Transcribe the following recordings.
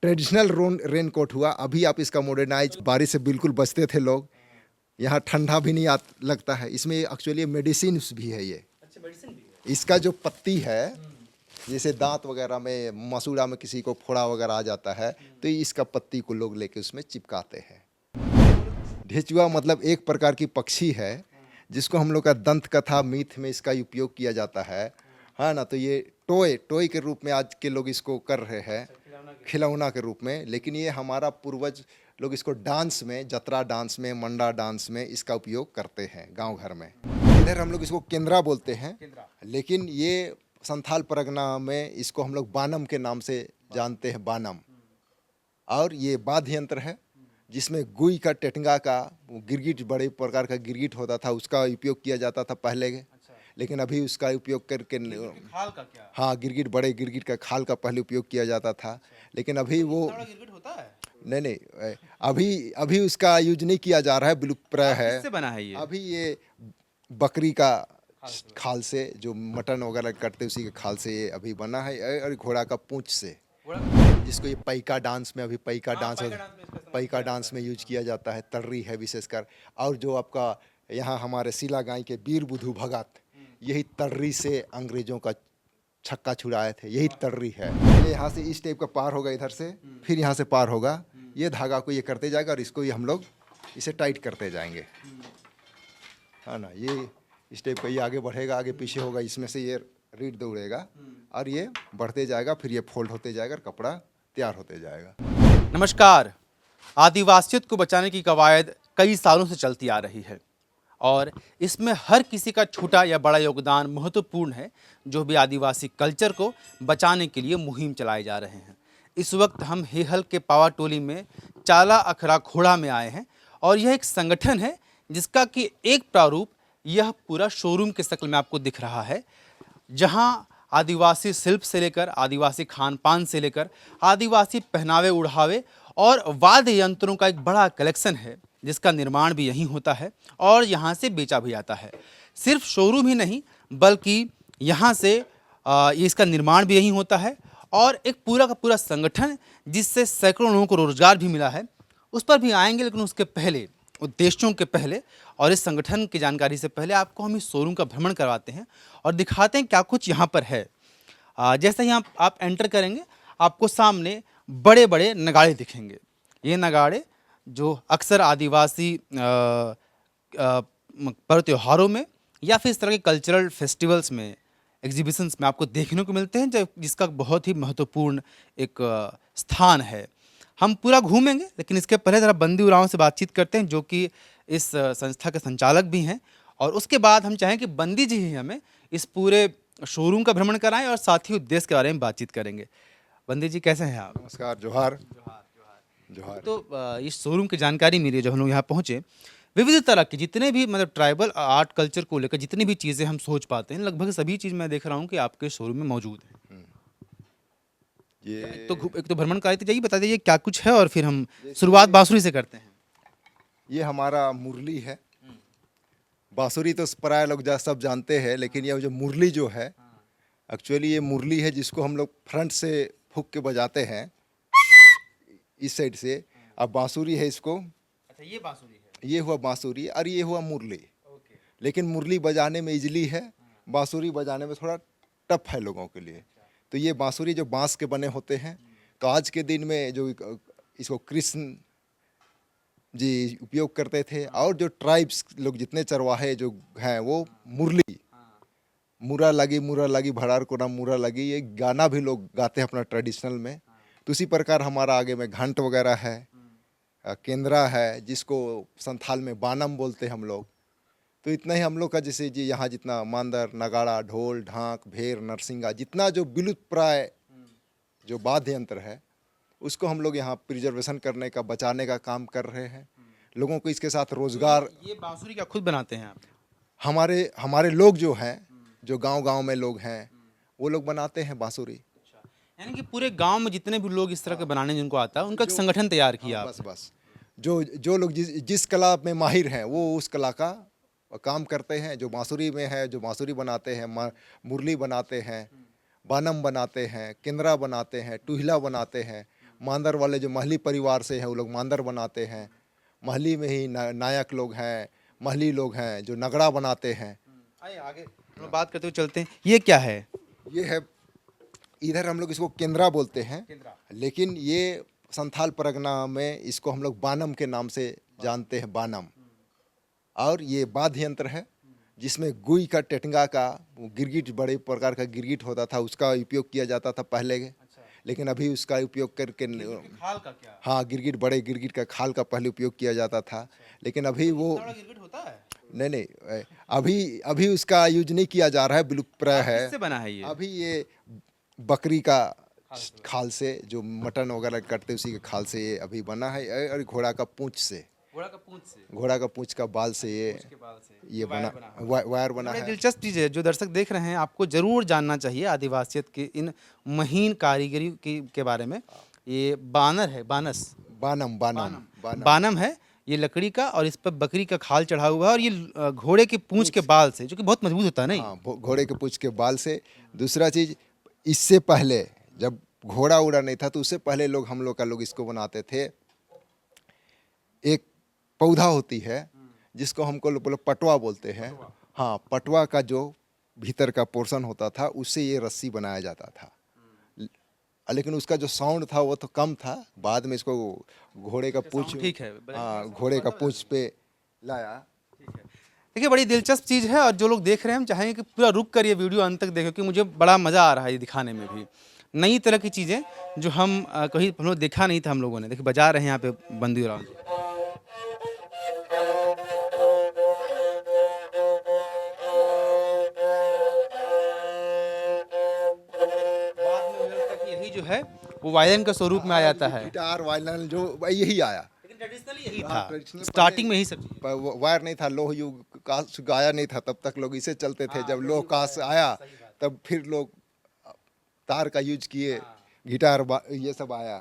Traditional rain coat हुआ। अभी आप इसका मॉडर्नाइज, बारिश से बिल्कुल बचते थे लोग। यहाँ ठंडा भी नहीं लगता है। इसमें एक्चुअली मेडिसिन भी है ये। अच्छा, मेडिसिन भी है। इसका जो पत्ती है, जैसे दांत वगैरह में, मसूड़ा में किसी को फोड़ा वगैरह आ जाता है, तो इसका पत्ती को लोग लेके उसमें चिपकाते हैं। ढेचुआ मतलब एक प्रकार की पक्षी है जिसको हम लोग का दंत कथा मिथ में इसका उपयोग किया जाता है ना। तो ये टॉय के रूप में आज के लोग इसको कर रहे हैं, खिलौना के रूप में। लेकिन ये हमारा पूर्वज लोग इसको डांस में, जतरा डांस में, मंडा डांस में इसका उपयोग करते हैं गांव घर में। इधर हम लोग इसको केंद्रा बोलते हैं, लेकिन ये संथाल परगना में इसको हम लोग बानम के नाम से जानते हैं, बानम। और ये वाद्य यंत्र है जिसमें गुई का, टेटंगा का, गिरगिट, बड़े प्रकार का गिरगिट होता था, उसका उपयोग किया जाता था पहले। लेकिन अभी उसका उपयोग करके खाल का क्या? हाँ, गिरगिट, बड़े गिरगिट का खाल का पहले उपयोग किया जाता था। लेकिन अभी वो गिरगिट होता है? नहीं, अभी उसका यूज नहीं किया जा रहा है, विलुप्त प्राय है। किससे बना है ये? अभी ये बकरी का खाल से, जो मटन वगैरह करते उसी के खाल से ये अभी बना है, और घोड़ा का पूंछ से, जिसको ये पैका डांस में, अभी पैका पैका डांस में यूज किया जाता है। तर्री है विशेषकर। और जो आपका यहाँ हमारे सिला गाय के वीर बुधु भगत, यही तर्री से अंग्रेजों का छक्का छुड़ाए थे, यही तर्री है। ये यहाँ से इस टाइप का पार होगा इधर से, फिर यहाँ से पार होगा, ये धागा को ये करते जाएगा, और इसको ये हम लोग इसे टाइट करते जाएंगे, है ना। ये इस टाइप का ये आगे बढ़ेगा, आगे पीछे होगा, इसमें से ये रीढ़ दौड़ेगा और ये बढ़ते जाएगा, फिर ये फोल्ड होते जाएगा और कपड़ा तैयार होते जाएगा। नमस्कार। आदिवासियत को बचाने की कवायद कई सालों से चलती आ रही है और इसमें हर किसी का छोटा या बड़ा योगदान महत्वपूर्ण है, जो भी आदिवासी कल्चर को बचाने के लिए मुहिम चलाए जा रहे हैं। इस वक्त हम हेहल के पावा टोली में चाला अखरा खोड़ा में आए हैं और यह एक संगठन है जिसका कि एक प्रारूप यह पूरा शोरूम के शक्ल में आपको दिख रहा है, जहां आदिवासी शिल्प से लेकर, आदिवासी खान पान से लेकर, आदिवासी पहनावे उड़ावे और वाद्य यंत्रों का एक बड़ा कलेक्शन है, जिसका निर्माण भी यहीं होता है और यहाँ से बेचा भी जाता है। सिर्फ शोरूम ही नहीं, बल्कि यहाँ से इसका निर्माण भी यहीं होता है और एक पूरा का पूरा संगठन जिससे सैकड़ों लोगों को रोजगार भी मिला है, उस पर भी आएंगे। लेकिन उसके पहले, उद्देश्यों के पहले और इस संगठन की जानकारी से पहले आपको हम इस शोरूम का भ्रमण करवाते हैं और दिखाते हैं क्या कुछ यहाँ पर है। जैसे ही आप एंटर करेंगे, आपको सामने बड़े बड़े नगाड़े दिखेंगे। ये नगाड़े जो अक्सर आदिवासी पर्व त्योहारों में या फिर इस तरह के कल्चरल फेस्टिवल्स में, एग्जीबिशंस में आपको देखने को मिलते हैं, जिसका बहुत ही महत्वपूर्ण एक स्थान है। हम पूरा घूमेंगे, लेकिन इसके पहले ज़रा बंदी उरांव से बातचीत करते हैं, जो कि इस संस्था के संचालक भी हैं, और उसके बाद हम चाहें कि बंदी जी ही हमें इस पूरे शोरूम का भ्रमण कराएं और साथ ही उद्देश्य के बारे में बातचीत करेंगे। बंदी जी, कैसे हैं आप? नमस्कार, जोहार। जोहार। तो इस शोरूम की जानकारी मिली जब हम लोग यहाँ पहुँचे। विविध तरह की जितने भी, मतलब ट्राइबल आर्ट कल्चर को लेकर जितनी भी चीज़ें हम सोच पाते हैं, लगभग सभी चीज़ मैं देख रहा हूँ कि आपके शोरूम में मौजूद है। ये एक तो भ्रमणकारी तो जाइए, बता दीजिए क्या कुछ है, और फिर हम शुरुआत बांसुरी से करते हैं। ये हमारा मुरली है। बांसुरी तो प्राय लोग सब जानते हैं, लेकिन ये जो मुरली जो है, एक्चुअली ये मुरली है जिसको हम लोग फ्रंट से फूंक के बजाते हैं, इस साइड से। अब बांसुरी है इसको। अच्छा, ये बांसुरी है। ये हुआ बांसुरी और ये हुआ मुरली। लेकिन मुरली बजाने में इजली है, बांसुरी बजाने में थोड़ा टफ है लोगों के लिए। तो ये बांसुरी जो बांस के बने होते हैं, तो आज के दिन में जो इसको कृष्ण जी उपयोग करते थे, और जो ट्राइब्स लोग जितने चरवाहे जो हैं, वो मुरली, मुरा लगी भड़ार को ना मुरा लगी, ये गाना भी लोग गाते हैं अपना ट्रेडिशनल में। तो उसी प्रकार हमारा आगे में घंट वगैरह है, केंद्रा है, जिसको संथाल में बानम बोलते हैं हम लोग। तो इतना ही हम लोग का, जैसे जी यहाँ जितना मांदर, नगाड़ा, ढोल, ढाक, भेर, नरसिंगा, जितना जो विलुप्त प्राय जो वाद्य यंत्र है, उसको हम लोग यहाँ प्रिजर्वेशन करने का, बचाने का काम कर रहे हैं। लोगों को इसके साथ रोजगार। ये बांसुरी क्या खुद बनाते हैं आप? हमारे लोग जो हैं, जो गांव में लोग हैं, वो लोग बनाते हैं बांसुरी। यानी कि पूरे गांव में जितने भी लोग इस तरह के बनाने जिनको आता है, उनका एक संगठन तैयार किया। बस जो लोग जिस कला में माहिर हैं, वो उस कला का काम करते हैं। जो बांसुरी में है, जो बांसुरी बनाते हैं, मुरली बनाते हैं, बानम बनाते हैं, केंद्रा बनाते हैं, टुहिला बनाते हैं, मांदर वाले जो महली परिवार से हैं वो लोग मांदर बनाते हैं। महली में ही नायक लोग हैं, महली लोग हैं जो नगड़ा बनाते हैं। आइए आगे हम लोग बात करते हुए चलते हैं। ये क्या है? ये है, इधर हम लोग इसको केंद्रा बोलते हैं, लेकिन ये संथाल परगना में इसको हम लोग बानम के नाम से जानते हैं, बानम। और ये वाद्य यंत्र है जिसमें गुई का, टेटंगा का, गिरगिट, बड़े प्रकार का गिरगिट होता था, उसका उपयोग किया जाता था पहले। लेकिन अभी उसका उपयोग करके खाल का क्या? हाँ, गिरगिट, बड़े गिरगिट का खाल का पहले उपयोग किया जाता था। लेकिन अभी वो गिरगिट होता है? नहीं, अभी उसका यूज नहीं किया जा रहा है, विलुप्त प्राय है। किससे बना है ये? अभी ये बकरी का खाल से, जो मटन वगैरह करते उसी के खाल से ये अभी बना है। और घोड़ा का पूंछ से, घोड़ा का पूंछ का बाल से ये बना, वायर बना बड़ी है। दिलचस्प चीज़ है जो दर्शक देख रहे हैं, आपको जरूर जानना चाहिए आदिवासियत के इन महीन कारीगरी के बारे में। ये बानर है, बानम, बानम है ये लकड़ी का, और इस पर बकरी का खाल चढ़ा हुआ है, और ये घोड़े के पूंछ के बाल से, जो कि बहुत मजबूत होता है। नहीं, हाँ, घोड़े के पूंछ के बाल से। दूसरा चीज, इससे पहले जब घोड़ा उड़ा नहीं था तो उससे पहले हम लोग इसको बनाते थे। एक पौधा होती है जिसको हमको लोग पटवा बोलते हैं। हाँ, पटवा का जो भीतर का पोर्शन होता था उससे ये रस्सी बनाया जाता था। लेकिन उसका जो साउंड था वो तो कम था। बाद में इसको घोड़े का पूंछ, ठीक है, हाँ, घोड़े का पूंछ पे लाया। देखिए बड़ी दिलचस्प चीज़ है, और जो लोग देख रहे हैं हम चाहेंगे कि पूरा रुक कर ये वीडियो अंत तक देखें, क्योंकि मुझे बड़ा मज़ा आ रहा है ये दिखाने में भी। नई तरह की चीज़ें जो कहीं हम लोग देखा नहीं था हम लोगों ने। देखिए बजा रहे हैं यहाँ पे बंदी राव जी। बाद में मुझे लगता है कि यही जो है वो वायलिन का स्वरूप में आ जाता है। गिटार, वायलिन जो यही आया। लेकिन ट्रेडिशनली यही हाँ, था, traditional स्टार्टिंग में ही सब चीज़। वायर नहीं था, लोह युग का गाया नहीं था, तब तक लोग इसे चलते थे। जब लोह काश आया तब फिर लोग तार का यूज किए, गिटार ये सब आया।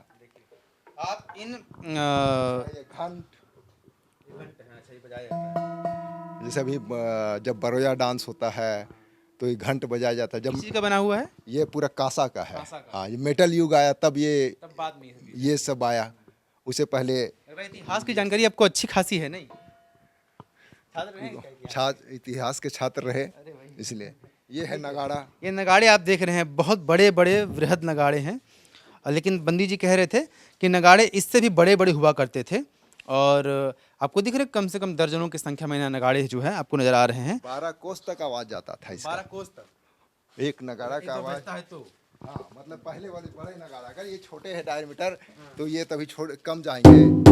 आप इन ये घंट, जैसे अभी जब बरोया डांस होता है तो ये घंट बजाया जाता है। जब किसी का बना हुआ है? ये पूरा कासा का है। हाँ, ये मेटल युग आया तब तब बाद में ये सब आया। उससे पहले इतिहास की जानकारी आपको अच्छी खासी है। नहीं, छात्र रहे हैं क्या? इतिहास के छात्र रहे, इसलिए। ये है नगाड़ा। ये नगाड़े आप देख रहे हैं, बहुत बड़े बड़े वृहद नगाड़े हैं। लेकिन बंदी जी कह रहे थे कि नगाड़े इससे भी बड़े बड़े हुआ करते थे। और आपको दिख रहे कम से कम दर्जनों की संख्या में नगाड़े जो है आपको नजर आ रहे हैं। 12 कोस तक आवाज जाता था इसका। 12 कोस तक एक नगाड़ा का आवाज है तो। हाँ, मतलब पहले वाले बड़े नगाड़ा, अगर ये छोटे हैं डायमीटर तो ये तभी कम जाएंगे।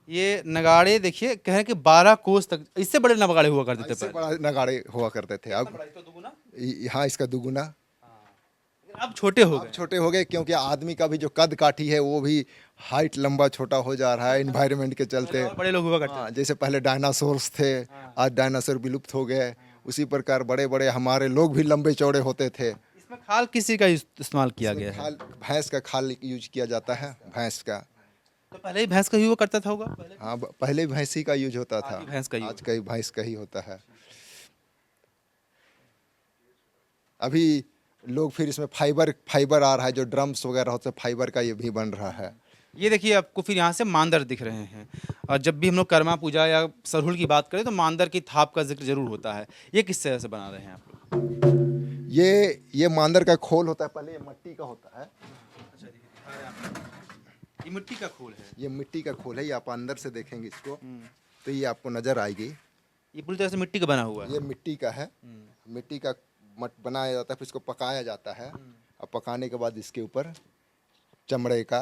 ये नगाड़े देखिए कह रहे हैं कि 12 कोस तक, इससे बड़े नगाड़े हुआ करते थे इससे पहले। बड़ा नगाड़े हुआ करते थे। अब हाँ, इसका दुगुना। अब छोटे हो गए। छोटे हो गए क्योंकि आदमी का भी जो कद काठी है वो भी हाइट लंबा छोटा हो जा रहा है एनवायरनमेंट के चलते। बड़े लोग हुआ करते हाँ, जैसे पहले डायनासोर्स थे, आज डायनासोर विलुप्त हो गए। उसी प्रकार बड़े बड़े हमारे लोग भी लंबे चौड़े होते थे। इसमें खाल किसी का इस्तेमाल किया गया है? खाल, भैंस का खाल यूज किया जाता है, भैंस का। तो पहले ही भैंस का ही हुआ करता था होगा पहले? हाँ, पहले भैंस ही का यूज होता था। भैंस का आज कई भैंस का ही होता है। अभी लोग फिर इसमें फाइबर आ रहा है, जो ड्रम्स वगैरह होते हैं फाइबर का, ये भी बन रहा है। ये देखिए आपको फिर यहाँ से मांदर दिख रहे हैं। और जब भी हम लोग कर्मा पूजा या सरहुल की बात करें तो मांदर की थाप का जिक्र जरूर होता है। ये किस तरह से बना रहे हैं आप लोग? ये मांदर का खोल होता है, पहले ये मिट्टी का होता है। ये मिट्टी का खोल है। ये मिट्टी का खोल है, ये आप अंदर से देखेंगे इसको तो ये आपको नजर आएगी। ये पूरी तरह से मिट्टी का बना हुआ है। ये मिट्टी का है, मिट्टी का बनाया जाता है, फिर इसको पकाया जाता है। और पकाने के बाद इसके ऊपर चमड़े का।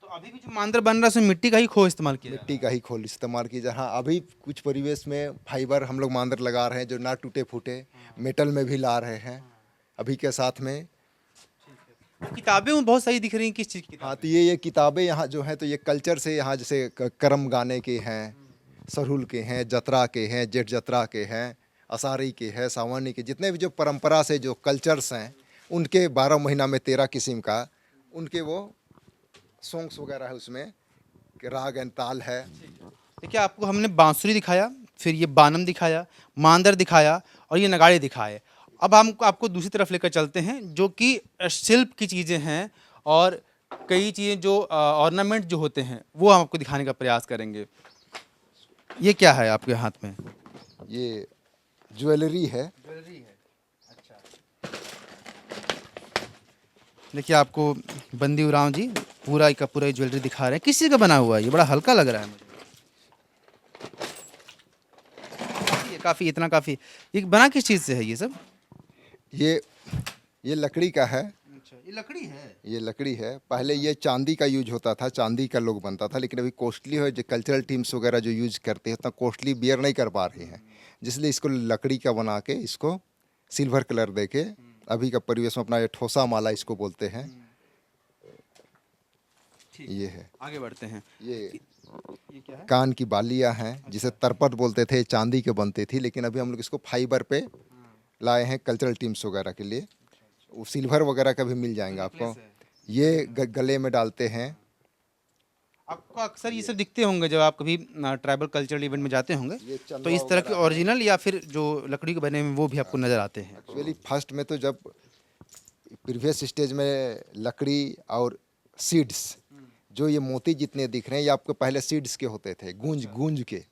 तो अभी भी जो मांदर बन रहा है उसमें मिट्टी का ही खोल इस्तेमाल किया मिट्टी का ही खोल इस्तेमाल की जा रहा है। अभी कुछ परिवेश में फाइबर हम लोग मांदर लगा रहे हैं जो ना टूटे फूटे, मेटल में भी ला रहे हैं अभी के साथ में। किताबें में बहुत सही दिख रही हैं। किस चीज़ की? हाँ, तो ये किताबें यहाँ जो हैं तो ये कल्चर से, यहाँ जैसे करम गाने के हैं, सरहुल के हैं, जतरा के हैं, जेठ जतरा के हैं, असारी के हैं, सावनी के, जितने भी जो परंपरा से जो कल्चर्स हैं उनके 12 महीना में 13 किस्म का उनके वो सॉन्ग्स वगैरह है, उसमें राग एंड ताल है। देखिए आपको हमने बांसुरी दिखाया, फिर ये बानम दिखाया, मांदर दिखाया और ये नगाड़े दिखाए। अब हम आपको दूसरी तरफ लेकर चलते हैं, जो कि शिल्प की चीज़ें हैं और कई चीज़ें जो ऑर्नामेंट जो होते हैं वो हम आपको दिखाने का प्रयास करेंगे। ये क्या है आपके हाथ में? ये ज्वेलरी है। ज्वेलरी है। अच्छा। देखिए आपको बंदी उरांव जी पूरा का पूरा ज्वेलरी दिखा रहे हैं। किस चीज़ का बना हुआ है? ये बड़ा हल्का लग रहा है मुझे। काफ़ी इतना काफ़ी ये बना किस चीज़ से है ये सब? ये ये लकड़ी का है। अच्छा, ये लकड़ी है। ये लकड़ी है। पहले ये चांदी का यूज होता था, चांदी का लोग बनता था, लेकिन अभी कॉस्टली है, जो कल्चरल टीम्स वगैरह जो यूज करते हैं उतना कॉस्टली बियर नहीं कर पा रहे हैं, जिसलिए इसको लकड़ी का बना के इसको सिल्वर कलर दे के अभी का परिवेश में अपना ये ठोसा माला इसको बोलते हैं। ये है। आगे बढ़ते हैं। ये क्या है? कान की बालियां हैं, जिसे तरपट बोलते थे, चांदी के बनते थी, लेकिन अभी हम लोग इसको फाइबर पे लाए हैं कल्चरल टीम्स वगैरह के लिए। वो सिल्वर वगैरह का भी मिल जाएंगे आपको। ये गले में डालते हैं। आपको अक्सर ये सब दिखते होंगे जब आप कभी ट्राइबल कल्चरल इवेंट में जाते होंगे, ये तो चंदवा इस तरह के वगैरह है। ओरिजिनल या फिर जो लकड़ी के बने हुए वो भी आपको नज़र आते हैं। एक्चुअली फर्स्ट में तो जब प्रीवियस स्टेज में लकड़ी और सीड्स, जो ये मोती जितने दिख रहे हैं, ये आपको पहले सीड्स के होते थे, गूंज गूंज के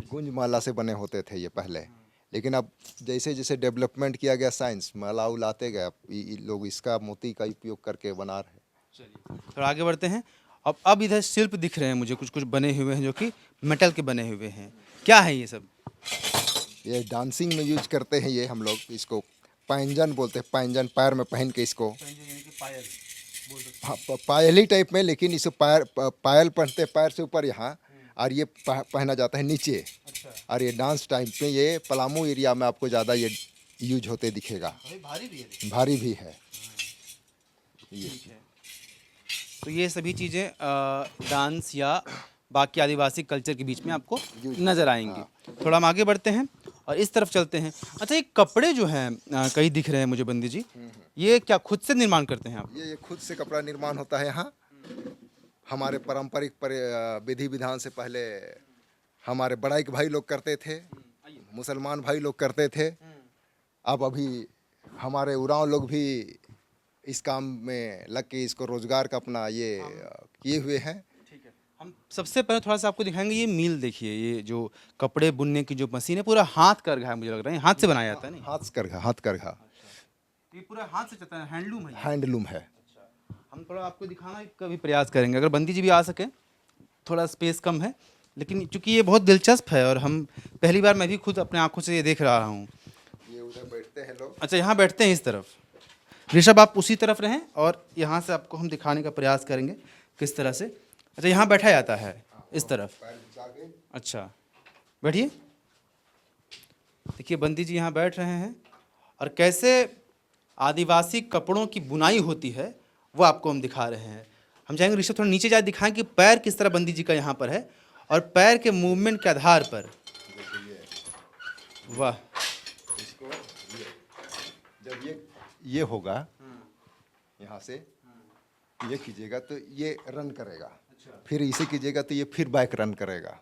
गूंज माला से बने होते थे ये पहले। लेकिन अब जैसे जैसे डेवलपमेंट किया गया, साइंस माला उलाते गए, अब लोग इसका मोती का उपयोग करके बना रहे हैं। चलिए थोड़ा आगे बढ़ते हैं। अब इधर शिल्प दिख रहे हैं मुझे, कुछ कुछ बने हुए हैं जो कि मेटल के बने हुए हैं। क्या है ये सब? ये डांसिंग में यूज करते हैं, ये हम लोग इसको पैंजन बोलते हैं। पैंजन पैर में पहन के इसको, हाँ, पायल ही टाइप में, लेकिन इसे पायल पहनते हैं पैर से ऊपर यहाँ, और ये पहना जाता है नीचे। अच्छा। और ये डांस टाइम पे ये पलामू एरिया में आपको ज़्यादा ये यूज होते दिखेगा। भारी भी है। भारी भी है ये। ठीक है। तो ये सभी चीज़ें डांस या बाकी आदिवासी कल्चर के बीच में आपको नज़र आएंगी। थोड़ा हम आगे बढ़ते हैं और इस तरफ चलते हैं। अच्छा, ये कपड़े जो हैं कई दिख रहे हैं मुझे बंदी जी, ये क्या खुद से निर्माण करते हैं आप? ये खुद से कपड़ा निर्माण होता है यहाँ। हमारे पारंपरिक विधि विधान से पहले हमारे बड़ाई के भाई लोग करते थे, मुसलमान भाई लोग करते थे। अब अभी हमारे उरांव लोग भी इस काम में लग के इसको रोजगार का अपना ये किए हुए हैं। ठीक है, हम सबसे पहले थोड़ा सा आपको दिखाएंगे। ये मिल देखिए, ये जो कपड़े बुनने की जो मशीन है, पूरा हाथ करघा है, मुझे लग रहा है हाथ से बनाया जाता है। नहीं, हाथ करघा, हाथ करघा। ये पूरा हाथ से चलता है, हैंडलूम है। हैंडलूम है। हम थोड़ा आपको दिखाना का भी प्रयास करेंगे, अगर बंदी जी भी आ सकें। थोड़ा स्पेस कम है, लेकिन चूंकि ये बहुत दिलचस्प है और हम पहली बार मैं भी खुद अपने आंखों से ये देख रहा हूँ। ये उधर बैठते हैं लोग। अच्छा, यहाँ बैठते हैं इस तरफ। ऋषभ आप उसी तरफ रहें और यहाँ से आपको हम दिखाने का प्रयास करेंगे किस तरह से। अच्छा, यहाँ बैठा जाता है इस तरफ। अच्छा, बैठिए। देखिए बंदी जी यहाँ बैठ रहे हैं और कैसे आदिवासी कपड़ों की बुनाई होती है वो आपको हम दिखा रहे हैं। हम चाहेंगे ऋषभ थोड़ा नीचे जाए, दिखाएं कि पैर किस तरह बंदी जी का यहाँ पर है और पैर के मूवमेंट के आधार पर। वाह। इसको जब ये होगा यहाँ से, ये कीजिएगा तो ये रन करेगा। फिर इसे कीजिएगा तो ये फिर बैक रन करेगा,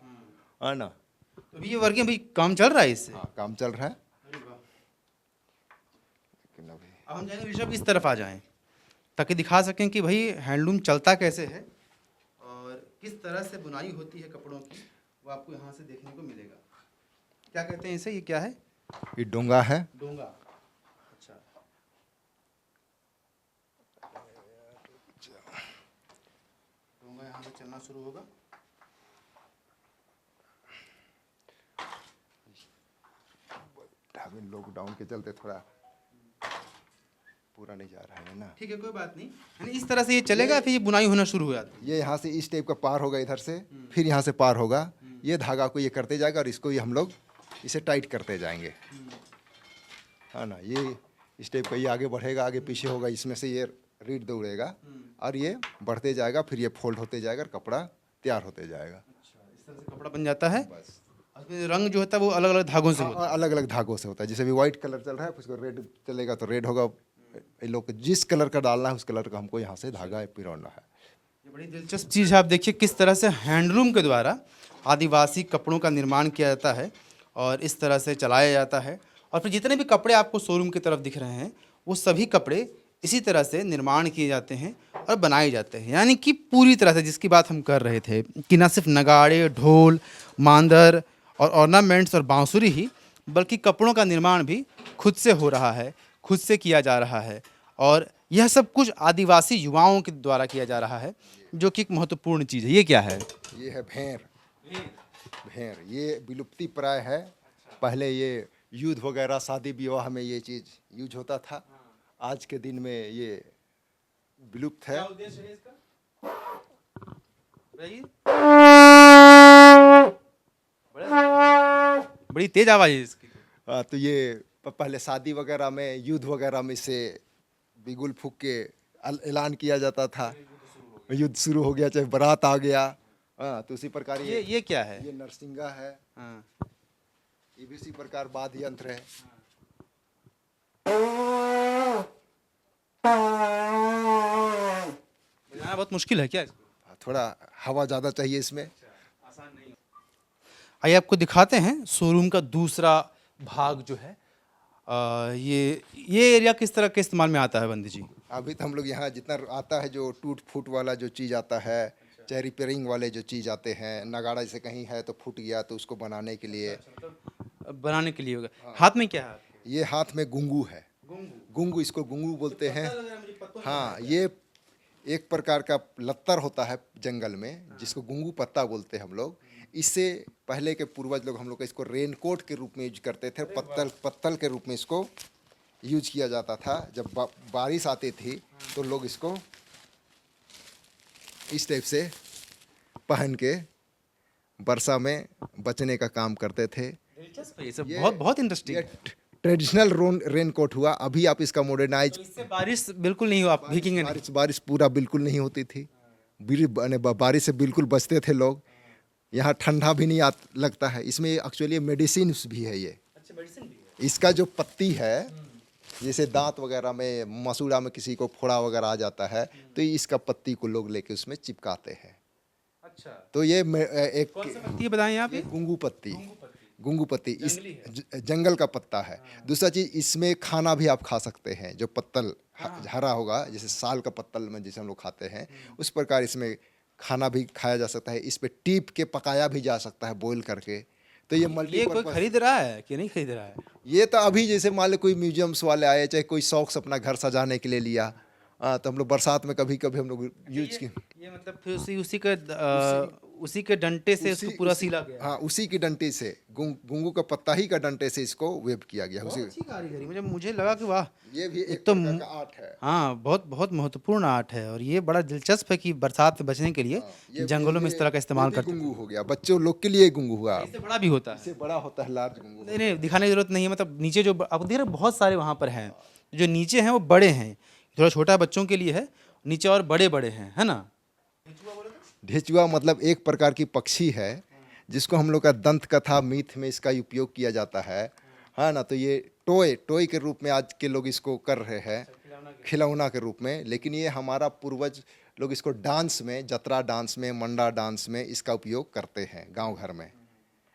है ना। तो अभी ये वर्किंग, अभी काम चल रहा है इससे? हाँ, काम चल रहा है। अब हम जाएंगे ऋषभ इस तरफ आ जाएं ताकि दिखा सकें कि भाई हैंडलूम चलता कैसे है और किस तरह से बुनाई होती है कपड़ों की, वो आपको यहाँ से देखने को मिलेगा। क्या कहते हैं इसे, ये क्या है? ये डोंगा है। डोंगा। अच्छा, डोंगा यहाँ से चलना शुरू होगा। अभी लॉकडाउन के चलते थोड़ा पूरा नहीं जा रहा है ना। ठीक है, कोई बात नहीं। यानी इस तरह से ये चलेगा, फिर ये बुनाई होना शुरू हो जाती है। ये यहाँ से इस टाइप का पार होगा, इधर से फिर यहाँ से पार होगा। ये धागा को ये करते जाएगा और इसको ये हम लोग इसे टाइट करते जाएंगे, है ना। ये इस टाइप का ये आगे बढ़ेगा, आगे पीछे होगा, इसमें से ये रीड दौड़ेगा और ये बढ़ते जाएगा, फिर ये फोल्ड होते जाएगा और कपड़ा तैयार होते जाएगा। अच्छा, इस तरह से कपड़ा बन जाता है। बस और फिर रंग जो होता है वो अलग अलग धागों से होता है। अलग अलग धागों से होता है। जैसे अभी व्हाइट कलर चल रहा है, उसको रेड चलेगा तो रेड होगा। ये लोग को जिस कलर का डालना है उस कलर का हमको यहाँ से धागा पिरोना है। ये बड़ी दिलचस्प चीज़ है। आप देखिए किस तरह से हैंडलूम के द्वारा आदिवासी कपड़ों का निर्माण किया जाता है और इस तरह से चलाया जाता है और फिर जितने भी कपड़े आपको शोरूम की तरफ दिख रहे हैं वो सभी कपड़े इसी तरह से निर्माण किए जाते हैं और बनाए जाते हैं, यानी कि पूरी तरह से जिसकी बात हम कर रहे थे कि न सिर्फ नगाड़े, ढोल, मांदर और ऑर्नामेंट्स और बांसुरी ही, बल्कि कपड़ों का निर्माण भी खुद से हो रहा है, खुद से किया जा रहा है। और यह सब कुछ आदिवासी युवाओं के द्वारा किया जा रहा है, जो कि एक महत्वपूर्ण चीज़ है। ये क्या है? ये है भेड़। भेड़ ये विलुप्ति प्राय है। पहले ये युद्ध वगैरह शादी विवाह में ये चीज़ यूज होता था। आज के दिन में ये विलुप्त है। उद्देश्य है इसका? बड़ी तेज आवाज है इसकी। तो ये पहले शादी वगैरह में, युद्ध वगैरह में से बिगुल फूंक के ऐलान किया जाता था, युद्ध शुरू हो गया, चाहे बारात आ गया। तो उसी प्रकार ये क्या है? ये नरसिंगा है। हाँ। ये भी इसी प्रकार वाद्य यंत्र है। बजाना बहुत मुश्किल है क्या इसको? थोड़ा हवा ज़्यादा चाहिए इसमें। आसान नहीं। आइए आपको दिखाते हैं शोरूम का दूसरा भाग जो है। ये एरिया किस तरह के इस्तेमाल में आता है बंदी जी? अभी तो हम लोग यहाँ जितना आता है, जो टूट फूट वाला जो चीज़ आता है, चाहे रिपेयरिंग वाले जो चीज़ आते हैं, नगाड़ा जैसे कहीं है तो फूट गया तो उसको बनाने के लिए। बनाने के लिए होगा। हाथ में क्या है? ये हाथ में गुंगू है। गुंगू, इसको गुंगू बोलते हैं। हाँ, ये एक प्रकार का लत्तर होता है जंगल में, जिसको गुंगू पत्ता बोलते हैं हम लोग। इससे पहले के पूर्वज लोग हम लोग इसको रेनकोट के रूप में यूज करते थे। पत्तल के रूप में इसको यूज किया जाता था। जब बारिश आती थी तो लोग इसको इस टाइप से पहन के वर्षा में बचने का काम करते थे। ये सब बहुत बहुत इंटरेस्टिंग है। ट्रेडिशनल रेनकोट हुआ। अभी आप इसका मॉडर्नाइज। तो इससे बारिश बिल्कुल नहीं हुआ, आप भीगेंगे नहीं। बारिश पूरा बिल्कुल नहीं होती थी। बारिश से बिल्कुल बचते थे लोग। यहाँ ठंडा भी नहीं लगता है। इसमें एक्चुअली मेडिसिन भी है ये। अच्छा, मेडिसिन भी है। इसका जो पत्ती है, जैसे दांत वगैरह में, मसूड़ा में किसी को फोड़ा वगैरह आ जाता है तो इसका पत्ती को लोग लेके उसमें चिपकाते हैं। अच्छा, तो ये एक कौन सा पत्ती बताएं आप? ये गुंगू पत्ती। गुंगू पत्ती इस जंगल का पत्ता है। दूसरा चीज़, इसमें खाना भी आप खा सकते हैं। जो पत्तल हरा होगा, जैसे साल का पत्तल में जैसे हम लोग खाते हैं, उस प्रकार इसमें खाना भी खाया जा सकता है। इस पे टीप के पकाया भी जा सकता है, बॉईल करके। तो ये कोई मल्टीपर्पज। खरीद रहा है कि नहीं खरीद रहा है? ये तो अभी जैसे मान लो कोई म्यूजियम्स वाले आए, चाहे कोई शौक से अपना घर सजाने के लिए लिया, तो हम लोग बरसात में कभी कभी हम लोग यूज किए। ये मतलब फिर उसी के डंटे से इसको पूरा सीला गया। हाँ, उसी की डंटे से, गुंगू का पत्ता ही का डंटे से इसको वेब किया गया। बहुत उसी अच्छी कारीगरी, मुझे लगा कि वाह, ये भी एक तो प्रकार का आर्ट है। हाँ, बहुत बहुत महत्वपूर्ण आर्ट है। और ये बड़ा दिलचस्प है कि बरसात से बचने के लिए जंगलों में इस तरह का इस्तेमाल करते हैं। गुंगू हो गया, बच्चों लोग के लिए गुंगू हुआ। इससे बड़ा भी होता है। इससे बड़ा होता है, लार्ज गुंगू। नहीं नहीं, दिखाने की जरूरत नहीं है। मतलब नीचे जो आपको देख रहे हैं, बहुत सारे वहाँ पर हैं। जो नीचे हैं वो बड़े हैं, थोड़ा छोटा बच्चों के लिए है। नीचे और बड़े बड़े हैं, है ना? ढेचुआ मतलब एक प्रकार की पक्षी है, जिसको हम लोग का दंत कथा मिथ में इसका उपयोग किया जाता है। हाँ ना, तो ये टॉय के रूप में आज के लोग इसको कर रहे हैं, खिलौना के रूप में। लेकिन ये हमारा पूर्वज लोग इसको डांस में, जतरा डांस में, मंडा डांस में इसका उपयोग करते हैं गांव घर में।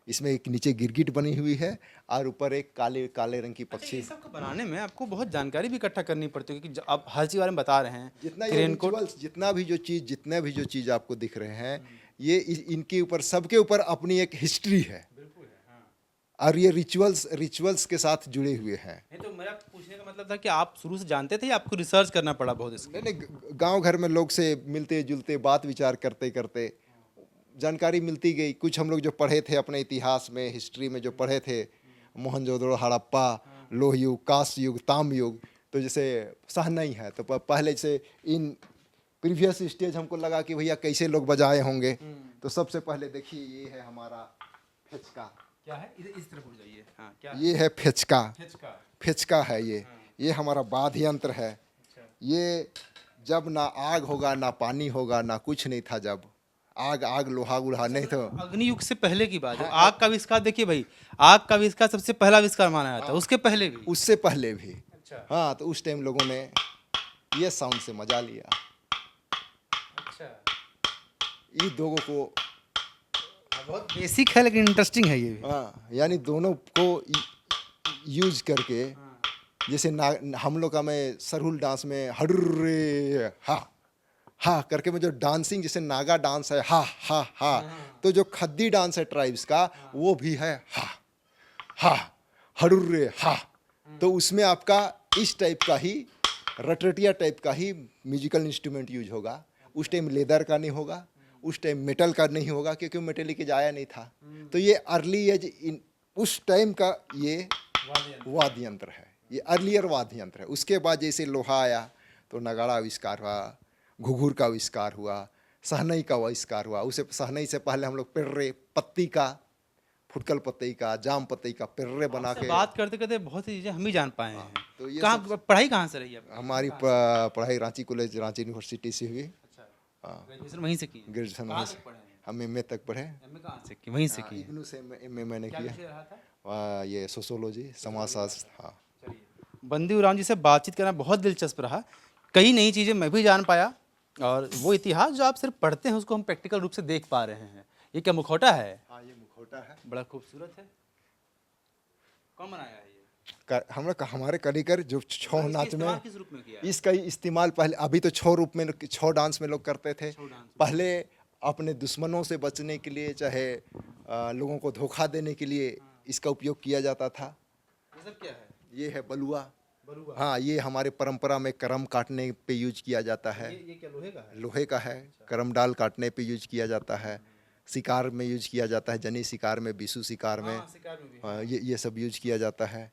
इसमें एक नीचे गिरगिट बनी हुई है और ऊपर एक काले काले रंग की पक्षी। ये सब को बनाने में आपको बहुत जानकारी भी इकट्ठा करनी पड़ती है, क्योंकि आप हर चीज़ बारे में बता रहे हैं। जितना ये रिचुअल्स, जितने भी जो चीज़ आपको दिख रहे हैं, ये इनके ऊपर, सबके ऊपर अपनी एक हिस्ट्री है। और ये रिचुअल्स के साथ जुड़े हुए हैं। नहीं तो मेरा पूछने का मतलब था कि आप शुरू से जानते थे या आपको रिसर्च करना पड़ा बहुत इसके? नहीं, गांव घर में लोग से मिलते जुलते, बात विचार करते करते जानकारी मिलती गई। कुछ हम लोग जो पढ़े थे अपने इतिहास में, हिस्ट्री में जो पढ़े थे, मोहनजोदड़ो, हड़प्पा, लोह युग, कांस युग, ताम युग, तो जैसे सहनई है, तो पहले से इन प्रीवियस स्टेज हमको लगा कि भैया कैसे लोग बजाए होंगे। तो सबसे पहले देखिए, ये है हमारा फेचका। क्या है? इस तरफ हो जाइए। हाँ, क्या ये है फेचका। फेचका है हाँ। ये हमारा वाद्य यंत्र है। ये जब ना आग होगा, ना पानी होगा, ना कुछ नहीं था, जब आग लोहा नहीं था। अग्नि युग से पहले की बात है। आग का आविष्कार देखिए भाई, आग का आविष्कार सबसे पहला आविष्कार माना जाता है। उसके पहले भी? उससे पहले भी। अच्छा। हाँ, तो उस टाइम लोगों ने ये साउंड से मजा लिया। अच्छा, ये दोनों को, बहुत बेसिक है लेकिन इंटरेस्टिंग है ये भी। हाँ, यानी दोनों को यूज करके, जैसे हम लोग का में सरहुल डांस में हडुर्रे हा हा करके में जो डांसिंग, जैसे नागा डांस है हा हा हा, तो जो खद्दी डांस है ट्राइब्स का वो भी है हा हा हडुर्रे हा। तो उसमें आपका इस टाइप का ही रटरटिया टाइप का ही म्यूजिकल इंस्ट्रूमेंट यूज होगा। उस टाइम लेदर का नहीं होगा, उस टाइम मेटल का नहीं होगा, क्योंकि मेटल लेके जाया नहीं था। तो ये अर्ली एज उस टाइम का ये वाद्य यंत्र है, ये अर्लियर वाद्य यंत्र है। उसके बाद जैसे लोहा आया तो नगाड़ा आविष्कार हुआ, घुघुर का आविष्कार हुआ, सहनई का आविष्कार हुआ। उसे सहनई से पहले हम लोग पेर्रे पत्ती का, फुटकल पत्ती का, जाम पत्ती का पेर्रे बना आपसे के। बात करते करते बहुत सी चीज़ें हम ही जान पाए हैं। तो ये कहाँ सब पढ़ाई कहाँ से रही है आपकी? हमारी पढ़ाई रांची कॉलेज, रांची यूनिवर्सिटी से हुई। ग्रेजुएशन वहीं से की है? ग्रेजुएशन कहाँ वहीं तक से, पढ़े हैं? हम एम ए तक पढ़े। एमए कहाँ से की? वहीं से की है। इग्नू से एम ए मैंने क्या किया। विषय रहा था? ये सोशोलॉजी, समाजशास्त्र। हाँ, बंदी उराम जी से बातचीत करना बहुत दिलचस्प रहा। कई नई चीज़ें मैं भी जान पाया, और वो इतिहास जो आप सिर्फ पढ़ते हैं उसको हम प्रैक्टिकल रूप से देख पा रहे हैं। ये क्या मुखौटा है? हाँ ये मुखौटा है। बड़ा खूबसूरत है। कौन बनाया है ये? हम लोग हमारे कारीगर जो छौ इसका नाच इस्तेमाल में, किस रूप में किया है? इसका इस्तेमाल पहले, अभी तो छौ रूप में, छौ डांस में लोग करते थे। छौ डांस में। पहले अपने दुश्मनों से बचने के लिए, चाहे लोगों को धोखा देने के लिए इसका उपयोग किया जाता था। ये सब क्या है? ये है बलुआ। बरुआ। हाँ, ये हमारे परंपरा में करम काटने पे यूज किया जाता है। ये क्या लोहे का है? लोहे का है। करम डाल काटने पे यूज किया जाता है। शिकार में यूज किया जाता है, जनी शिकार में, बिसु शिकार में। हाँ, शिकार में भी। हाँ, ये सब यूज किया जाता है।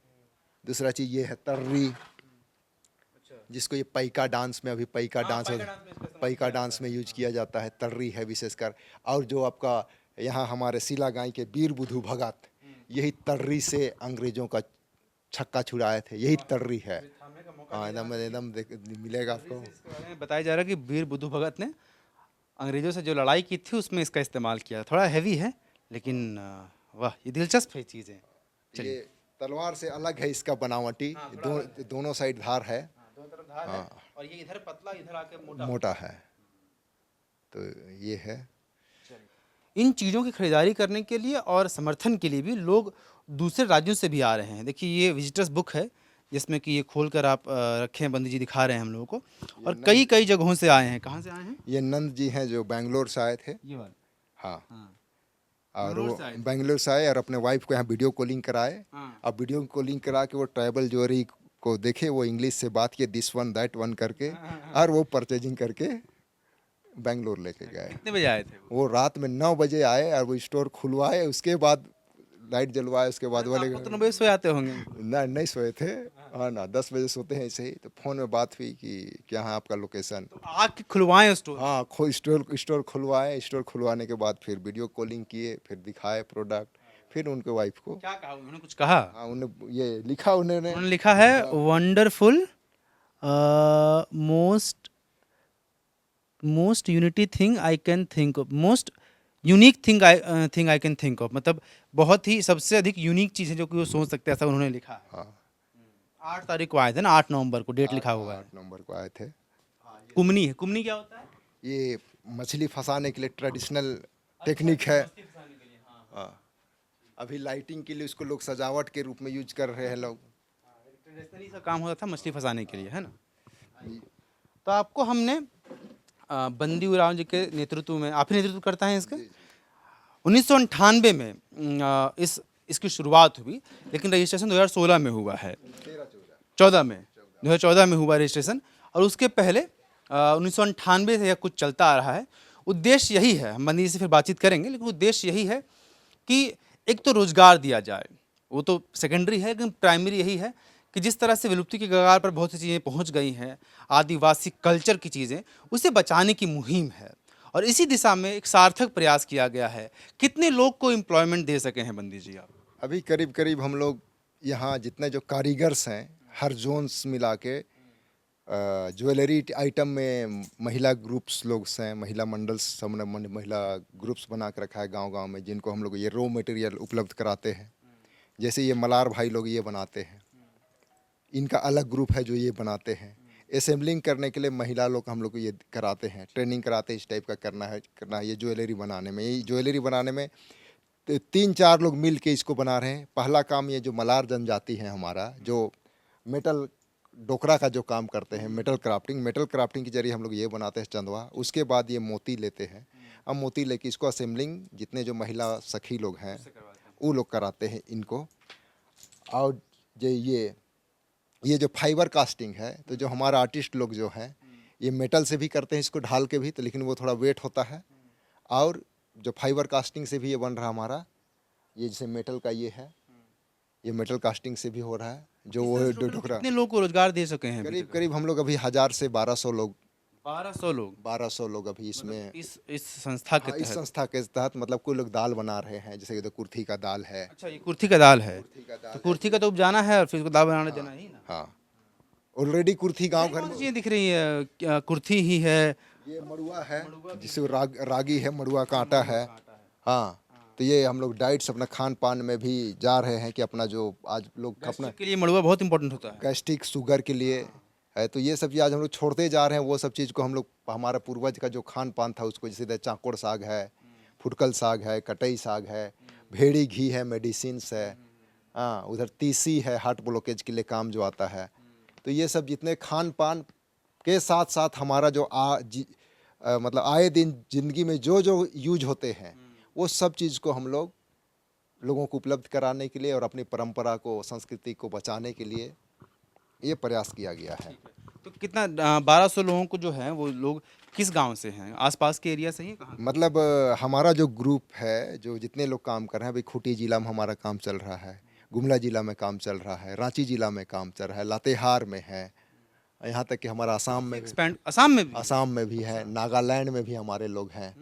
दूसरा चीज़ ये है तर्री, अच्छा। जिसको ये पैका डांस में, अभी पैका हाँ, डांस, पैका डांस में इसका इस्तेमाल पैका किया डांस जाता में है। यूज किया जाता है, तर्री है विशेषकर। और जो आपका यहाँ हमारे सिला गाय के वीर बुधु भगत, यही तर्री से अंग्रेजों का छक्का छुड़ाए थे, यही तर्री है। थामने का मौका हाँ, एकदम एकदम मिलेगा आपको। इसके बारे में बताया जा रहा है कि वीर बुद्धू भगत ने अंग्रेजों से जो लड़ाई की थी उसमें इसका इस्तेमाल किया। थोड़ा हैवी है, लेकिन वाह, ये दिलचस्प है चीज़ें। ये तलवार से अलग है इसका बनावटी। हाँ, थोड़ा दोनों साइड धार है, दोनों तरफ धार है, और ये इधर पतला, इधर आके मोटा। मोटा है। तो ये है। इन चीज़ों की खरीदारी करने के लिए और समर्थन के लिए भी लोग दूसरे राज्यों से भी आ रहे हैं। देखिए, ये विजिटर्स बुक है, जिसमें कि ये खोल कर आप रखे हैं, बंदी जी दिखा रहे हैं हम लोगों को। और कई कई जगहों से आए हैं। कहाँ से आए हैं? ये नंद जी हैं जो बैंगलोर से आए थे। ये वाले। हाँ, हाँ। और बैंगलोर वो से आए थे। बैंगलोर से आए और अपने वाइफ को यहाँ वीडियो कॉलिंग कराए। हाँ। अब वीडियो कॉलिंग करा के वो ट्राइबल ज्वेलरी को देखे, वो इंग्लिश से बात किए, दिस वन दैट वन करके, और वो परचेजिंग करके बैंगलोर लेके गए। कितने बजे आए थे वो? वो रात में 9 बजे आए और वो स्टोर खुलवाए, उसके बाद लाइट जलवाए, उसके बाद वाले आप तो 9 बजे सो जाते होंगे। नहीं सोए थे। हाँ ना, 10 बजे सोते हैं ऐसे ही। तो फ़ोन में बात हुई कि क्या है आपका लोकेशन। तो आके खुलवाएं स्टोर? हाँ, स्टोर खुलवाए। स्टोर खुलवाने के बाद फिर वीडियो कॉलिंग किए, फिर दिखाए प्रोडक्ट, फिर उनके वाइफ को। क्या कहा उन्होंने? कुछ कहा? हाँ, उन्हें ये लिखा, उन्होंने लिखा है wonderful most unity thing I can think of, most unique thing I can think of. मतलब बहुत ही सबसे अधिक यूनिक चीज़ है जो कि वो सोच सकते हैं, ऐसा उन्होंने लिखा है। हाँ, 8 तारीख को आए थे ना, 8 नवंबर को डेट लिखा हुआ है। 8 नंबर को आए थे। कुमनी है। कुमनी क्या होता है? ये मछली फंसाने के लिए ट्रेडिशनल टेक्निक है। हाँ, अभी लाइटिंग के लिए उसको लोग सजावट के रूप में यूज कर रहे हैं लोग। ट्रेडिशनली सा काम होता था मछली फंसाने के लिए, है ना। तो आपको हमने बंदी उरांव जी के नेतृत्व में, आप ही नेतृत्व करता है इसका, 1998 में इसकी शुरुआत हुई, लेकिन रजिस्ट्रेशन 2016 में हुआ है। 2014 में हुआ रजिस्ट्रेशन। और उसके पहले 1998 से यह कुछ चलता आ रहा है। उद्देश्य यही है, हम बंदी से फिर बातचीत करेंगे, लेकिन उद्देश्य यही है कि एक तो रोजगार दिया जाए, वो तो सेकेंडरी है, लेकिन प्राइमरी यही है कि जिस तरह से विलुप्ति के कगार पर बहुत सी चीज़ें पहुंच गई हैं, आदिवासी कल्चर की चीज़ें, उसे बचाने की मुहिम है। और इसी दिशा में एक सार्थक प्रयास किया गया है। कितने लोग को एम्प्लॉयमेंट दे सके हैं बंदी जी आप? अभी करीब करीब हम लोग यहाँ जितने जो कारीगर्स हैं, हर जोन्स मिला के, ज्वेलरी आइटम में महिला ग्रुप्स लोग हैं, महिला मंडल्स, सब ने महिला ग्रुप्स बना के रखा है गांव-गांव में, जिनको हम लोग ये रॉ मटेरियल उपलब्ध कराते हैं। जैसे ये मलार भाई लोग ये बनाते हैं, इनका अलग ग्रुप है जो ये बनाते हैं। असेंबलिंग करने के लिए महिला लोग हम लोग को ये कराते हैं, ट्रेनिंग कराते हैं, इस टाइप का करना है ये ज्वेलरी बनाने में। ये ज्वेलरी बनाने में तीन चार लोग मिल के इसको बना रहे हैं। पहला काम ये जो मलार जनजाति है हमारा, जो मेटल डोकरा का जो काम करते हैं, मेटल क्राफ्टिंग के जरिए हम लोग ये बनाते हैं चंदवा। उसके बाद ये मोती लेते हैं। अब मोती लेके इसको असेंबलिंग जितने जो महिला सखी लोग हैं वो लोग कराते हैं इनको। और जो ये जो फाइबर कास्टिंग है, तो जो हमारा आर्टिस्ट लोग जो हैं ये मेटल से भी करते हैं इसको ढाल के भी, तो लेकिन वो थोड़ा वेट होता है। और जो फाइबर कास्टिंग से भी ये बन रहा हमारा, ये जैसे मेटल का ये है, ये मेटल कास्टिंग से भी हो रहा है। जो वो डोकरा कितने लोगों को रोजगार दे सके हैं? करीब करीब हम लोग अभी 1000 से 1200 लोग 1200 लोग अभी इसमें इस संस्था के हाँ, इस तहत। संस्था के तहत मतलब कोई लोग दाल बना रहे हैं, जैसे इधर कुर्थी का दाल है। अच्छा, ये कुर्थी का दाल है। कुर्थी का तो दाल कुर्थी का तो उपजाना है और फिर उसको दाल बनाने देना ही ना। हाँ, ऑलरेडी कुर्थी गांव घर कौन सी में। चीजें दिख रही है? क्या कुर्थी ही है? ये मड़ुआ है, जिसे रागी है, मड़ुआ का आटा है। हाँ, तो ये हम लोग डाइट्स अपना खान पान में भी जा रहे हैं कि अपना जो आज लोग अपना के लिए मड़ुआ बहुत इंपॉर्टेंट होता है। गैस्ट्रिक शुगर के लिए है, तो ये सब चीज़ आज हम लोग छोड़ते जा रहे हैं। वो सब चीज़ को हम लोग, हमारा पूर्वज का जो खान पान था उसको, जैसे इधर चाकोड़ साग है, फुटकल साग है, कटई साग है, भेड़ी घी है, मेडिसिन्स है। हाँ, उधर तीसी है, हार्ट ब्लॉकेज के लिए काम जो आता है। तो ये सब जितने खान पान के साथ साथ हमारा जो मतलब आए दिन जिंदगी में जो जो यूज होते हैं वो सब चीज़ को हम लोग लोगों को उपलब्ध कराने के लिए और अपनी परंपरा को, संस्कृति को बचाने के लिए ये प्रयास किया गया है। तो कितना 1200 लोगों को जो है वो लोग किस गांव से हैं? आसपास के एरिया से ही कहाँ? मतलब हमारा जो ग्रुप है, जो जितने लोग काम कर रहे हैं, अभी खूंटी जिला में हमारा काम चल रहा है, गुमला जिला में काम चल रहा है, रांची जिला में काम चल रहा है, लातेहार में है, यहाँ तक कि हमारा आसाम में एक्सपैंड असम में भी है, नागालैंड में भी हमारे लोग हैं।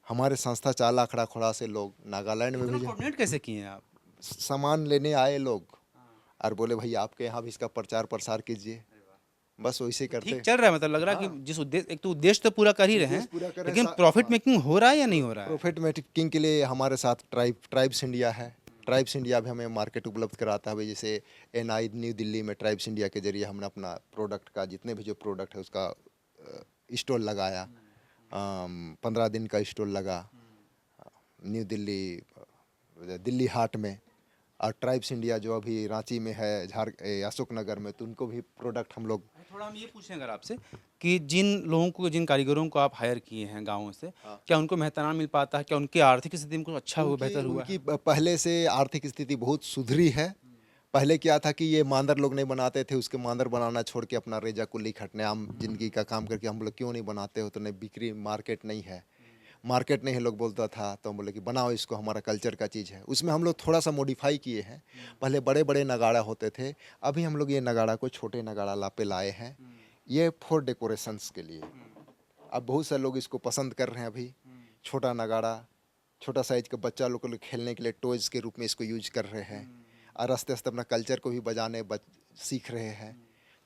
हमारे संस्था चाला खड़ा खोड़ा से लोग नागालैंड में भी कोऑर्डिनेट कैसे किए हैं आप? सामान लेने आए लोग और बोले भाई आपके यहाँ भी इसका प्रचार प्रसार कीजिए, बस वैसे करते। ठीक चल रहा है, मतलब लग रहा है कि जिस उद्देश्य, एक तो उद्देश्य तो पूरा कर ही रहे हैं, पूरा कर रहे लेकिन हैं। प्रॉफिट मेकिंग हो रहा है या नहीं हो रहा है? प्रॉफिट मेकिंग के लिए हमारे साथ ट्राइब्स इंडिया है। ट्राइब्स इंडिया भी हमें मार्केट उपलब्ध कराता है। जैसे NI न्यू दिल्ली में ट्राइब्स इंडिया के जरिए हमने अपना प्रोडक्ट का, जितने भी जो प्रोडक्ट है उसका स्टॉल लगाया। 15 दिन का स्टॉल लगा न्यू दिल्ली हाट में। और ट्राइब्स इंडिया जो अभी रांची में है, अशोक नगर में, तो उनको भी प्रोडक्ट हम लोग। थोड़ा हम ये पूछें अगर आपसे कि जिन लोगों को, जिन कारीगरों को आप हायर किए हैं गाँवों से, क्या उनको मेहतना मिल पाता है? क्या उनकी आर्थिक स्थिति में कुछ अच्छा हुआ, बेहतर हुआ है? उनकी पहले से आर्थिक स्थिति बहुत सुधरी है। पहले क्या था कि ये मांदर लोग नहीं बनाते थे, उसके मांदर बनाना छोड़ के अपना रेजा कुल्ली खटने आम जिंदगी का काम करके हम लोग क्यों नहीं बनाते हो, तो नहीं बिक्री, मार्केट नहीं है, मार्केट नहीं है, लोग बोलता था। तो हम बोले कि बनाओ इसको, हमारा कल्चर का चीज़ है। उसमें हम लोग थोड़ा सा मॉडिफाई किए हैं। पहले बड़े बड़े नगाड़ा होते थे, अभी हम लोग ये नगाड़ा को छोटे नगाड़ा पे लाए हैं, ये फॉर डेकोरेशंस के लिए। अब बहुत से लोग इसको पसंद कर रहे हैं। अभी छोटा नगाड़ा, छोटा साइज का बच्चा लोग को खेलने के लिए टॉयज़ के रूप में इसको यूज कर रहे हैं, और आस्ते आस्ते अपना कल्चर को भी बजाने सीख रहे हैं।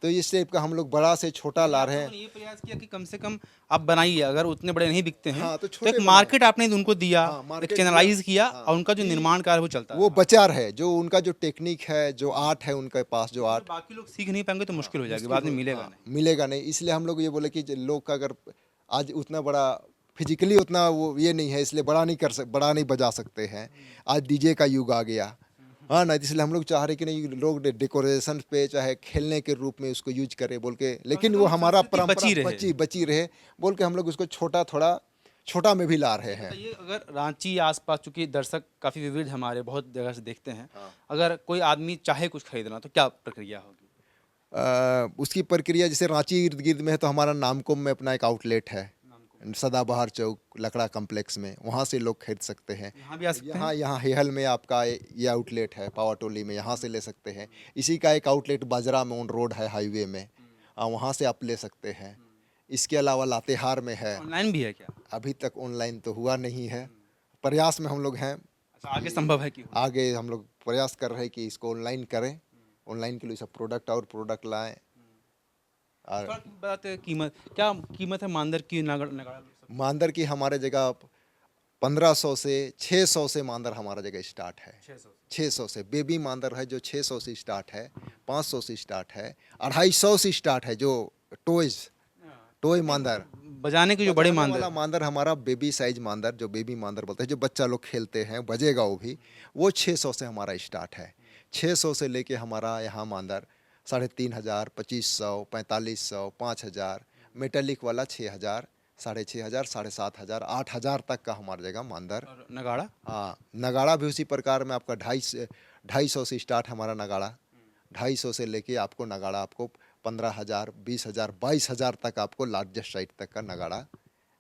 तो इस टाइप का हम लोग बड़ा से छोटा ला रहे हैं। ये प्रयास किया कि कम से कम आप बनाइए, अगर उतने बड़े नहीं बिकते हैं हाँ, तो तो छोटे एक बनाए। मार्केट आपने उनको दिया, हाँ, एक मार्केट चैनलाइज दिया। किया, हाँ, और उनका जो निर्माण कार्य वो चलता वो है। बचा रहे, जो उनका जो टेक्निक है, जो आर्ट है उनके पास, जो आर्ट बाकी लोग सीख नहीं पाएंगे तो मुश्किल हो जाएगी, बाद में मिलेगा नहीं। मिलेगा नहीं। इसलिए हम लोग ये बोले कि लोग का अगर आज उतना बड़ा फिजिकली उतना वो ये नहीं है, इसलिए बड़ा नहीं बजा सकते हैं। आज DJ का युग आ गया, हाँ ना, इसलिए हम लोग चाह रहे कि नहीं, लोग डेकोरेशन पे चाहे खेलने के रूप में उसको यूज करें बोल के, लेकिन वो हमारा परंपरा बची रहे बोल के हम लोग उसको थोड़ा छोटा में भी ला रहे हैं। ये अगर रांची आसपास, चूंकि दर्शक काफी विविध हमारे, बहुत जगह से देखते हैं, अगर कोई आदमी चाहे कुछ खरीदना तो क्या प्रक्रिया होगी? उसकी प्रक्रिया जैसे रांची इर्द गिर्द में है, तो हमारा नामकुम में अपना एक आउटलेट है, सदाबहार चौक लकड़ा कम्प्लेक्स में, वहाँ से लोग खरीद सकते हैं। यहाँ भी आ सकते हैं? यहाँ हेहल में आपका ये आउटलेट है, पावाटोली में, यहाँ से ले सकते हैं। इसी का एक आउटलेट बाजरा में ऑन रोड है, हाईवे में, वहाँ से आप ले सकते हैं। इसके अलावा लातेहार में है। ऑनलाइन भी है क्या? अभी तक ऑनलाइन तो हुआ नहीं है, प्रयास में हम लोग हैं। अच्छा, आगे संभव है कि आगे हम लोग प्रयास कर रहे हैं कि इसको ऑनलाइन करें, ऑनलाइन के लिए सब प्रोडक्ट लाएं। और बात है कीमत, क्या कीमत है मांदर की, नगाड़ा? मांदर की हमारे जगह 1500 से 600 से मांदर हमारा जगह स्टार्ट है। 600 से बेबी मांदर है जो 600 से स्टार्ट है, 500 से स्टार्ट है, 250 से स्टार्ट है जो टॉय मांदर। बजाने के जो बड़े बजाने मानदंड वाला मांदर हमारा बेबी साइज मांदर, जो बेबी मांदर बोलते हैं, जो बच्चा लोग खेलते हैं, बजेगा वो 600 से हमारा स्टार्ट है। 600 से लेके हमारा यहाँ मांदर 3500, 2500, 4500, 5000, मेटालिक वाला 6000, 6500, 7500, 8000 तक का हमारी जगह मांदर। और नगाड़ा हाँ, नगाड़ा भी उसी प्रकार में आपका 250 से स्टार्ट हमारा नगाड़ा। 250 से लेके आपको नगाड़ा आपको 15,000, 20,000, 22,000 तक आपको लार्जेस्ट साइज तक का नगाड़ा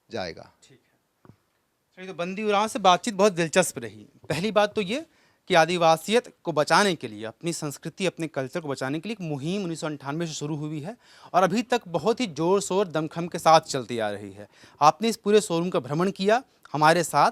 जाएगा। चलिए, तो बंदी उरांव से बातचीत बहुत दिलचस्प रही। पहली बात तो ये कि आदिवासियत को बचाने के लिए, अपनी संस्कृति, अपने कल्चर को बचाने के लिए एक मुहिम 1998 से शुरू हुई है और अभी तक बहुत ही जोर शोर दमखम के साथ चलती आ रही है। आपने इस पूरे शोरूम का भ्रमण किया हमारे साथ,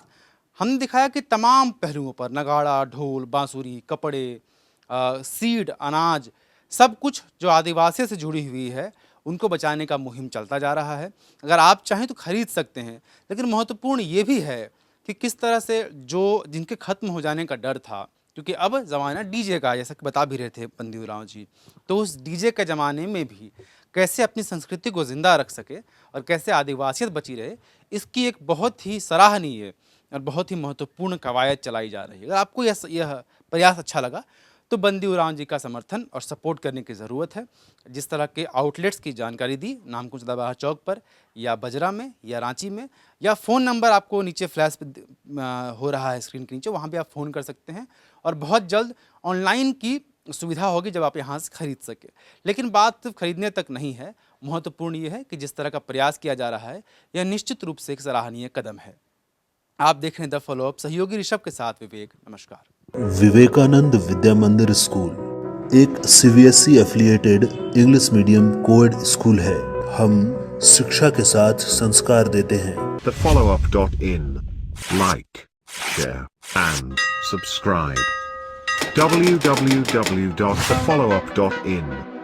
हमने दिखाया कि तमाम पहलुओं पर नगाड़ा, ढोल, बांसुरी, कपड़े, सीड, अनाज, सब कुछ जो आदिवासियत से जुड़ी हुई है उनको बचाने का मुहिम चलता जा रहा है। अगर आप चाहें तो खरीद सकते हैं, लेकिन महत्वपूर्ण ये भी है कि किस तरह से जो जिनके ख़त्म हो जाने का डर था, क्योंकि अब ज़माना डीजे का, जैसा कि बता भी रहे थे बंदी उरांव जी, तो उस डीजे के ज़माने में भी कैसे अपनी संस्कृति को ज़िंदा रख सके और कैसे आदिवासियत बची रहे, इसकी एक बहुत ही सराहनीय और बहुत ही महत्वपूर्ण कवायद चलाई जा रही है। अगर आपको यह प्रयास अच्छा लगा तो बंदी उरांव जी का समर्थन और सपोर्ट करने की ज़रूरत है। जिस तरह के आउटलेट्स की जानकारी दी, नामकुम सदाबहार चौक पर या बजरा में या रांची में, या फ़ोन नंबर आपको नीचे फ्लैश पे हो रहा है स्क्रीन के नीचे, वहाँ भी आप फ़ोन कर सकते हैं और बहुत जल्द ऑनलाइन की सुविधा होगी जब आप यहाँ से खरीद सके। लेकिन बात सिर्फ खरीदने तक नहीं है, महत्वपूर्ण ये है कि जिस तरह का प्रयास किया जा रहा है यह निश्चित रूप से एक सराहनीय कदम है। आप देख रहे हैं द फॉलोअप, सहयोगी ऋषभ के साथ विवेक। नमस्कार। विवेकानंद विद्या मंदिर स्कूल एक CBSE affiliated English medium coed school है। हम शिक्षा के साथ संस्कार देते हैं। thefollowup.in. Like, share and subscribe. www.thefollowup.in